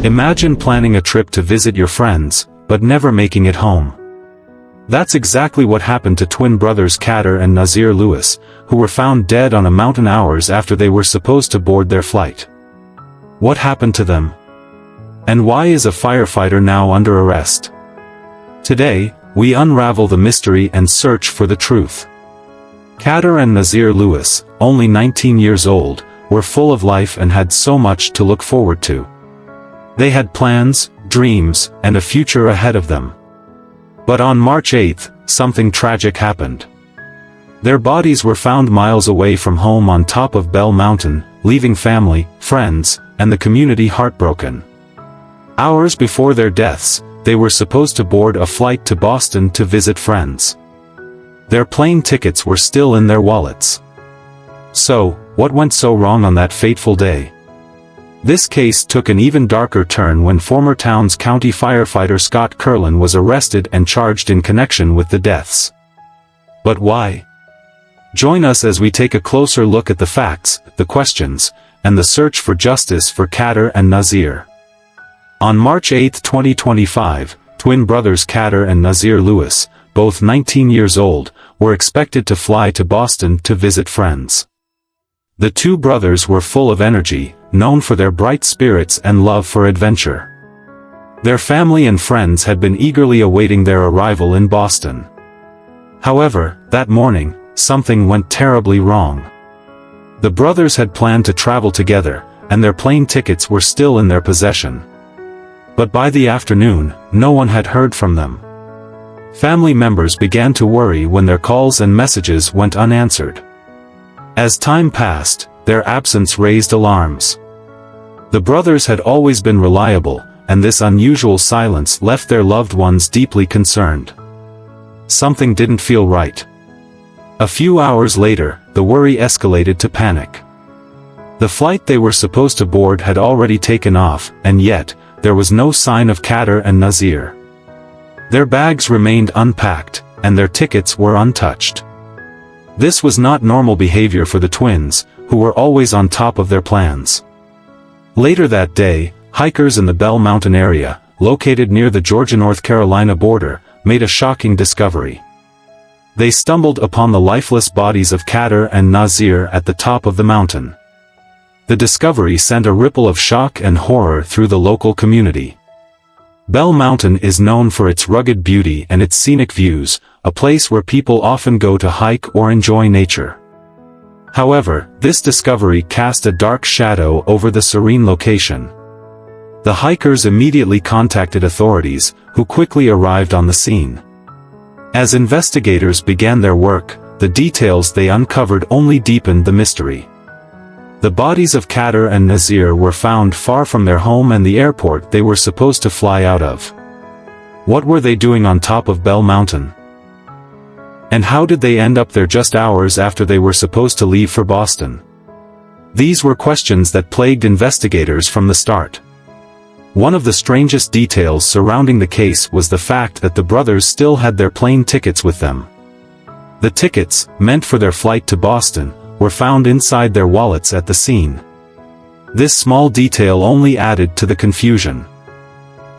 Imagine planning a trip to visit your friends, but never making it home. That's exactly what happened to twin brothers Qaadir and Naazir Lewis, who were found dead on a mountain hours after they were supposed to board their flight. What happened to them? And why is a firefighter now under arrest? Today, we unravel the mystery and search for the truth. Qaadir and Naazir Lewis, only 19 years old, were full of life and had so much to look forward to. They had plans, dreams, and a future ahead of them. But on March 8, something tragic happened. Their bodies were found miles away from home on top of Bell Mountain, leaving family, friends, and the community heartbroken. Hours before their deaths, they were supposed to board a flight to Boston to visit friends. Their plane tickets were still in their wallets. So, what went so wrong on that fateful day? This case took an even darker turn when former Towns County firefighter Scott Kerlin was arrested and charged in connection with the deaths. But why? Join us as we take a closer look at the facts, the questions, and the search for justice for Qaadir and Naazir. On March 8, 2025, twin brothers Qaadir and Naazir Lewis, both 19 years old, were expected to fly to Boston to visit friends. The two brothers were full of energy, known for their bright spirits and love for adventure. Their family and friends had been eagerly awaiting their arrival in Boston. However, that morning, something went terribly wrong. The brothers had planned to travel together, and their plane tickets were still in their possession. But by the afternoon, no one had heard from them. Family members began to worry when their calls and messages went unanswered. As time passed, their absence raised alarms. The brothers had always been reliable, and this unusual silence left their loved ones deeply concerned. Something didn't feel right. A few hours later, the worry escalated to panic. The flight they were supposed to board had already taken off, and yet, there was no sign of Qaadir and Naazir. Their bags remained unpacked, and their tickets were untouched. This was not normal behavior for the twins, who were always on top of their plans. Later that day, hikers in the Bell Mountain area, located near the Georgia-North Carolina border, made a shocking discovery. They stumbled upon the lifeless bodies of Qaadir and Naazir at the top of the mountain. The discovery sent a ripple of shock and horror through the local community. Bell Mountain is known for its rugged beauty and its scenic views, a place where people often go to hike or enjoy nature. However, this discovery cast a dark shadow over the serene location. The hikers immediately contacted authorities, who quickly arrived on the scene. As investigators began their work, the details they uncovered only deepened the mystery. The bodies of Qaadir and Naazir were found far from their home and the airport they were supposed to fly out of. What were they doing on top of Bell Mountain? And how did they end up there just hours after they were supposed to leave for Boston? These were questions that plagued investigators from the start. One of the strangest details surrounding the case was the fact that the brothers still had their plane tickets with them. The tickets, meant for their flight to Boston, were found inside their wallets at the scene. This small detail only added to the confusion.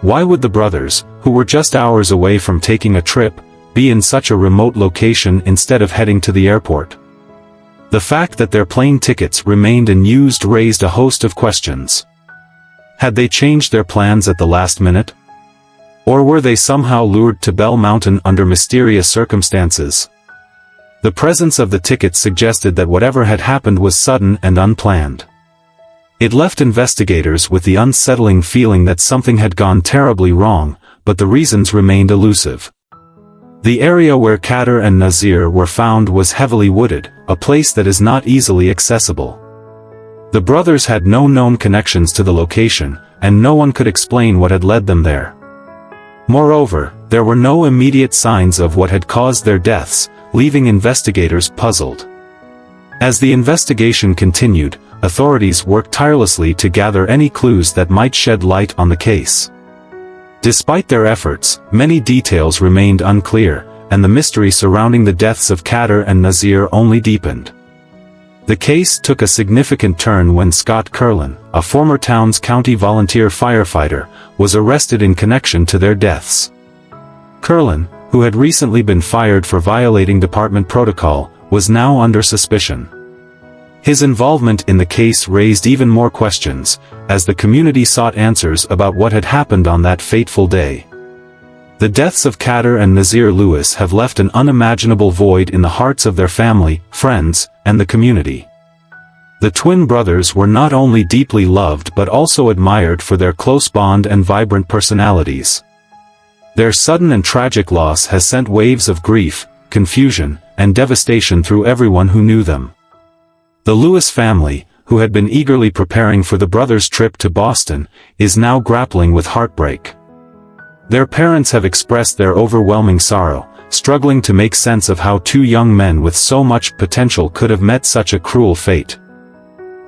Why would the brothers, who were just hours away from taking a trip, be in such a remote location instead of heading to the airport? The fact that their plane tickets remained unused raised a host of questions. Had they changed their plans at the last minute? Or were they somehow lured to Bell Mountain under mysterious circumstances? The presence of the tickets suggested that whatever had happened was sudden and unplanned. It left investigators with the unsettling feeling that something had gone terribly wrong, but the reasons remained elusive. The area where Qaadir and Naazir were found was heavily wooded, a place that is not easily accessible. The brothers had no known connections to the location, and no one could explain what had led them there. Moreover, there were no immediate signs of what had caused their deaths, leaving investigators puzzled. As the investigation continued, authorities worked tirelessly to gather any clues that might shed light on the case. Despite their efforts, many details remained unclear, and the mystery surrounding the deaths of Qaadir and Naazir only deepened. The case took a significant turn when Scott Kerlin, a former Towns County volunteer firefighter, was arrested in connection to their deaths. Kerlin, who had recently been fired for violating department protocol, was now under suspicion. His involvement in the case raised even more questions, as the community sought answers about what had happened on that fateful day. The deaths of Qaadir and Naazir Lewis have left an unimaginable void in the hearts of their family, friends, and the community. The twin brothers were not only deeply loved but also admired for their close bond and vibrant personalities. Their sudden and tragic loss has sent waves of grief, confusion, and devastation through everyone who knew them. The Lewis family, who had been eagerly preparing for the brothers' trip to Boston, is now grappling with heartbreak. Their parents have expressed their overwhelming sorrow, struggling to make sense of how two young men with so much potential could have met such a cruel fate.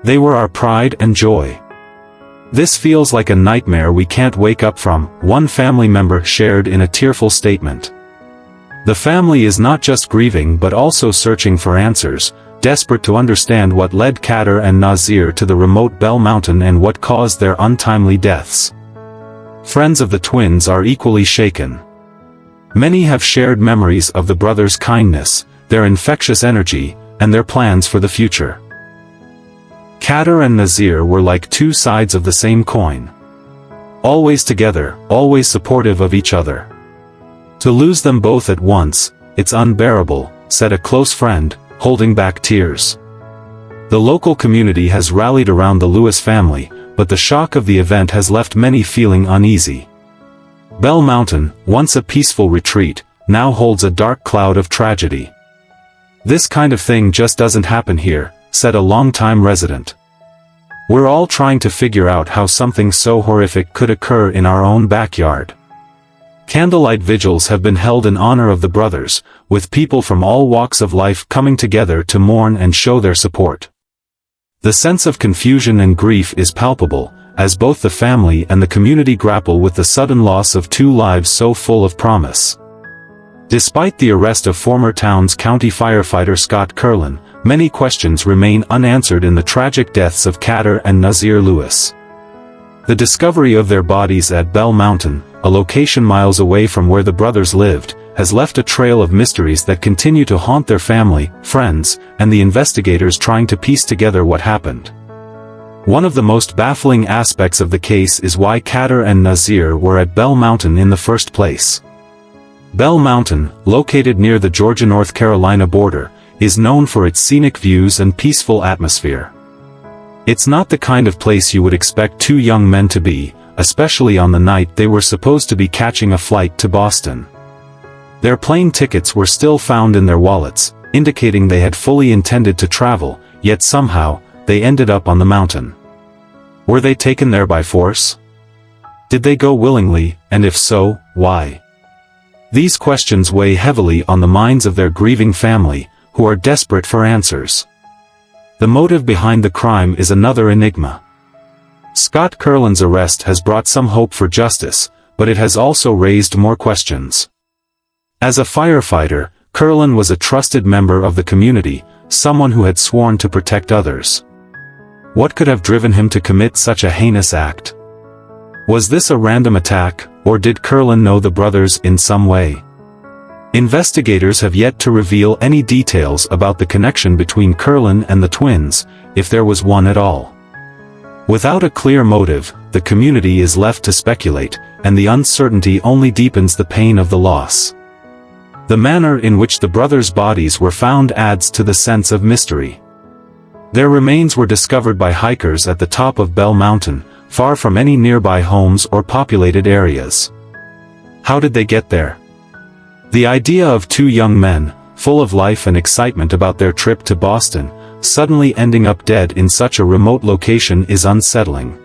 They were our pride and joy. This feels like a nightmare we can't wake up from, one family member shared in a tearful statement. The family is not just grieving but also searching for answers, desperate to understand what led Qaadir and Naazir to the remote Bell Mountain and what caused their untimely deaths. Friends of the twins are equally shaken. Many have shared memories of the brothers' kindness, their infectious energy, and their plans for the future. Qaadir and Naazir were like two sides of the same coin. Always together, always supportive of each other. To lose them both at once, it's unbearable, said a close friend, holding back tears. The local community has rallied around the Lewis family, but the shock of the event has left many feeling uneasy. Bell Mountain, once a peaceful retreat, now holds a dark cloud of tragedy. "This kind of thing just doesn't happen here," said a longtime resident. "We're all trying to figure out how something so horrific could occur in our own backyard." Candlelight vigils have been held in honor of the brothers, with people from all walks of life coming together to mourn and show their support. The sense of confusion and grief is palpable, as both the family and the community grapple with the sudden loss of two lives so full of promise. Despite the arrest of former Towns County firefighter Scott Kerlin, many questions remain unanswered in the tragic deaths of Qaadir and Naazir Lewis. The discovery of their bodies at Bell Mountain, a location miles away from where the brothers lived, has left a trail of mysteries that continue to haunt their family, friends, and the investigators trying to piece together what happened. One of the most baffling aspects of the case is why Qaadir and Naazir were at Bell Mountain in the first place. Bell Mountain, located near the Georgia-North Carolina border, is known for its scenic views and peaceful atmosphere. It's not the kind of place you would expect two young men to be, especially on the night they were supposed to be catching a flight to Boston. Their plane tickets were still found in their wallets, indicating they had fully intended to travel, yet somehow, they ended up on the mountain. Were they taken there by force? Did they go willingly, and if so, why? These questions weigh heavily on the minds of their grieving family, who are desperate for answers. The motive behind the crime is another enigma. Scott Kerlin's arrest has brought some hope for justice, but it has also raised more questions. As a firefighter, Kerlin was a trusted member of the community, someone who had sworn to protect others. What could have driven him to commit such a heinous act? Was this a random attack, or did Kerlin know the brothers in some way? Investigators have yet to reveal any details about the connection between Kerlin and the twins, if there was one at all. Without a clear motive, the community is left to speculate, and the uncertainty only deepens the pain of the loss. The manner in which the brothers' bodies were found adds to the sense of mystery. Their remains were discovered by hikers at the top of Bell Mountain, far from any nearby homes or populated areas. How did they get there? The idea of two young men, full of life and excitement about their trip to Boston, suddenly ending up dead in such a remote location is unsettling.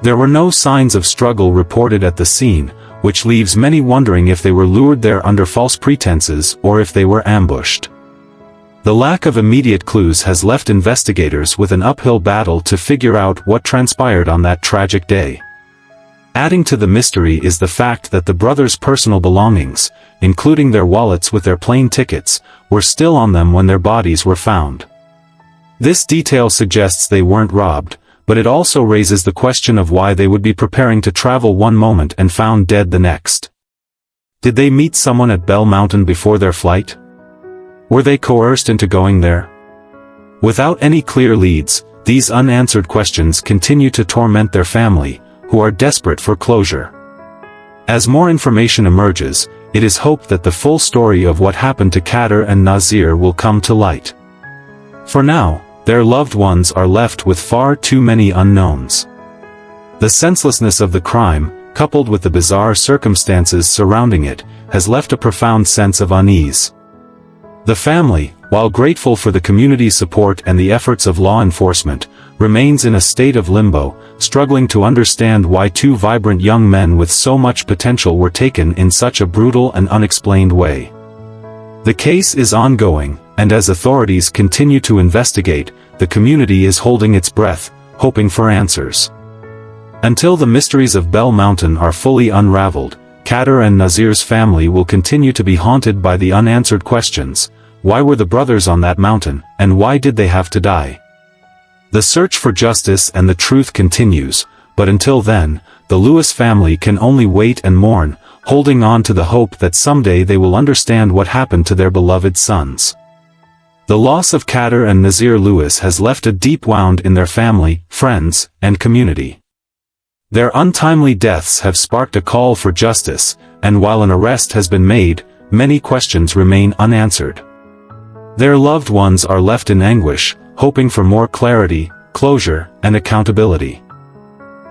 There were no signs of struggle reported at the scene, which leaves many wondering if they were lured there under false pretenses or if they were ambushed. The lack of immediate clues has left investigators with an uphill battle to figure out what transpired on that tragic day. Adding to the mystery is the fact that the brothers' personal belongings, including their wallets with their plane tickets, were still on them when their bodies were found. This detail suggests they weren't robbed, but it also raises the question of why they would be preparing to travel one moment and found dead the next. Did they meet someone at Bell Mountain before their flight? Were they coerced into going there? Without any clear leads, these unanswered questions continue to torment their family, who are desperate for closure. As more information emerges, it is hoped that the full story of what happened to Qaadir and Naazir will come to light. For now, their loved ones are left with far too many unknowns. The senselessness of the crime, coupled with the bizarre circumstances surrounding it, has left a profound sense of unease. The family, while grateful for the community's support and the efforts of law enforcement, remains in a state of limbo, struggling to understand why two vibrant young men with so much potential were taken in such a brutal and unexplained way. The case is ongoing, and as authorities continue to investigate, the community is holding its breath, hoping for answers. Until the mysteries of Bell Mountain are fully unraveled, Qaadir and Naazir's family will continue to be haunted by the unanswered questions. Why were the brothers on that mountain, and why did they have to die? The search for justice and the truth continues, but until then, the Lewis family can only wait and mourn, holding on to the hope that someday they will understand what happened to their beloved sons. The loss of Qaadir and Naazir Lewis has left a deep wound in their family, friends, and community. Their untimely deaths have sparked a call for justice, and while an arrest has been made, many questions remain unanswered. Their loved ones are left in anguish, hoping for more clarity, closure, and accountability.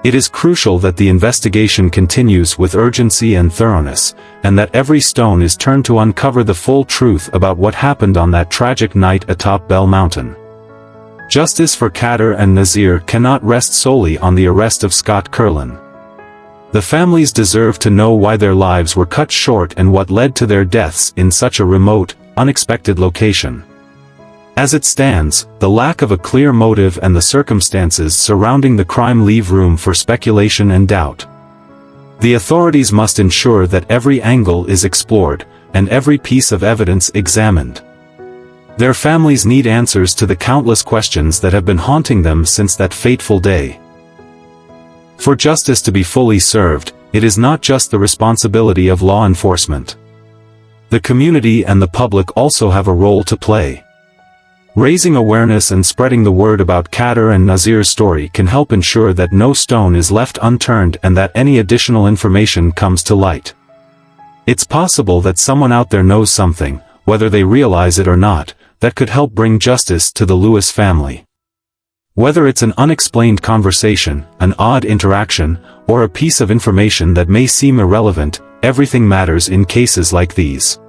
It is crucial that the investigation continues with urgency and thoroughness, and that every stone is turned to uncover the full truth about what happened on that tragic night atop Bell Mountain. Justice for Qaadir and Naazir cannot rest solely on the arrest of Scott Kerlin. The families deserve to know why their lives were cut short and what led to their deaths in such a remote, unexpected location. As it stands, the lack of a clear motive and the circumstances surrounding the crime leave room for speculation and doubt. The authorities must ensure that every angle is explored, and every piece of evidence examined. Their families need answers to the countless questions that have been haunting them since that fateful day. For justice to be fully served, it is not just the responsibility of law enforcement. The community and the public also have a role to play. Raising awareness and spreading the word about Qaadir and Naazir's story can help ensure that no stone is left unturned and that any additional information comes to light. It's possible that someone out there knows something, whether they realize it or not, that could help bring justice to the Lewis family. Whether it's an unexplained conversation, an odd interaction, or a piece of information that may seem irrelevant, everything matters in cases like these.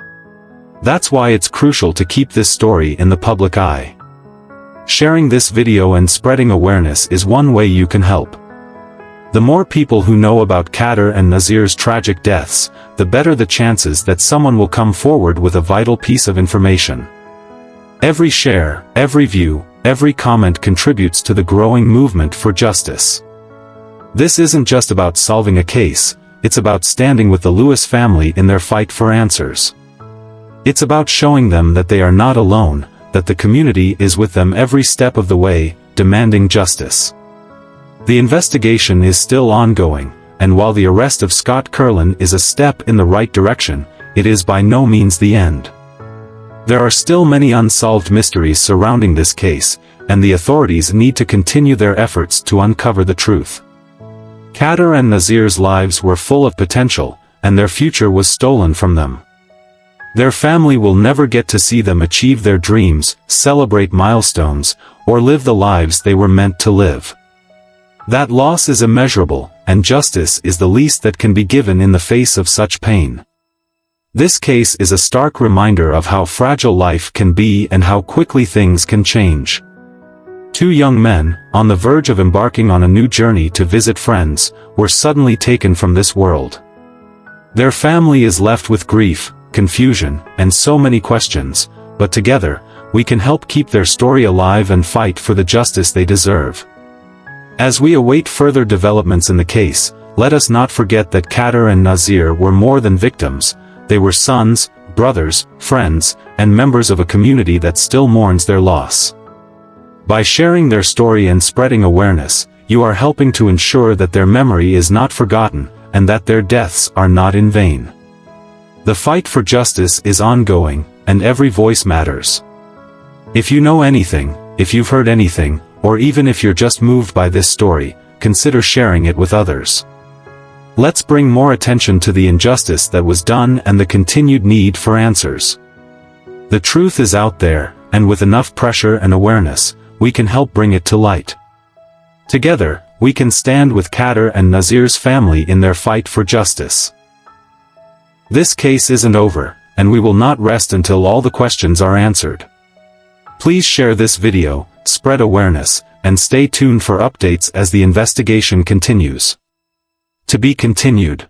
That's why it's crucial to keep this story in the public eye. Sharing this video and spreading awareness is one way you can help. The more people who know about Qaadir and Naazir's tragic deaths, the better the chances that someone will come forward with a vital piece of information. Every share, every view, every comment contributes to the growing movement for justice. This isn't just about solving a case, it's about standing with the Lewis family in their fight for answers. It's about showing them that they are not alone, that the community is with them every step of the way, demanding justice. The investigation is still ongoing, and while the arrest of Scott Kerlin is a step in the right direction, it is by no means the end. There are still many unsolved mysteries surrounding this case, and the authorities need to continue their efforts to uncover the truth. Qaadir and Naazir's lives were full of potential, and their future was stolen from them. Their family will never get to see them achieve their dreams, celebrate milestones, or live the lives they were meant to live. That loss is immeasurable, and justice is the least that can be given in the face of such pain. This case is a stark reminder of how fragile life can be and how quickly things can change. Two young men, on the verge of embarking on a new journey to visit friends, were suddenly taken from this world. Their family is left with grief, confusion, and so many questions, but together, we can help keep their story alive and fight for the justice they deserve. As we await further developments in the case, let us not forget that Qaadir and Naazir were more than victims. They were sons, brothers, friends, and members of a community that still mourns their loss. By sharing their story and spreading awareness, you are helping to ensure that their memory is not forgotten, and that their deaths are not in vain. The fight for justice is ongoing, and every voice matters. If you know anything, if you've heard anything, or even if you're just moved by this story, consider sharing it with others. Let's bring more attention to the injustice that was done and the continued need for answers. The truth is out there, and with enough pressure and awareness, we can help bring it to light. Together, we can stand with Qaadir and Naazir's family in their fight for justice. This case isn't over, and we will not rest until all the questions are answered. Please share this video, spread awareness, and stay tuned for updates as the investigation continues. To be continued.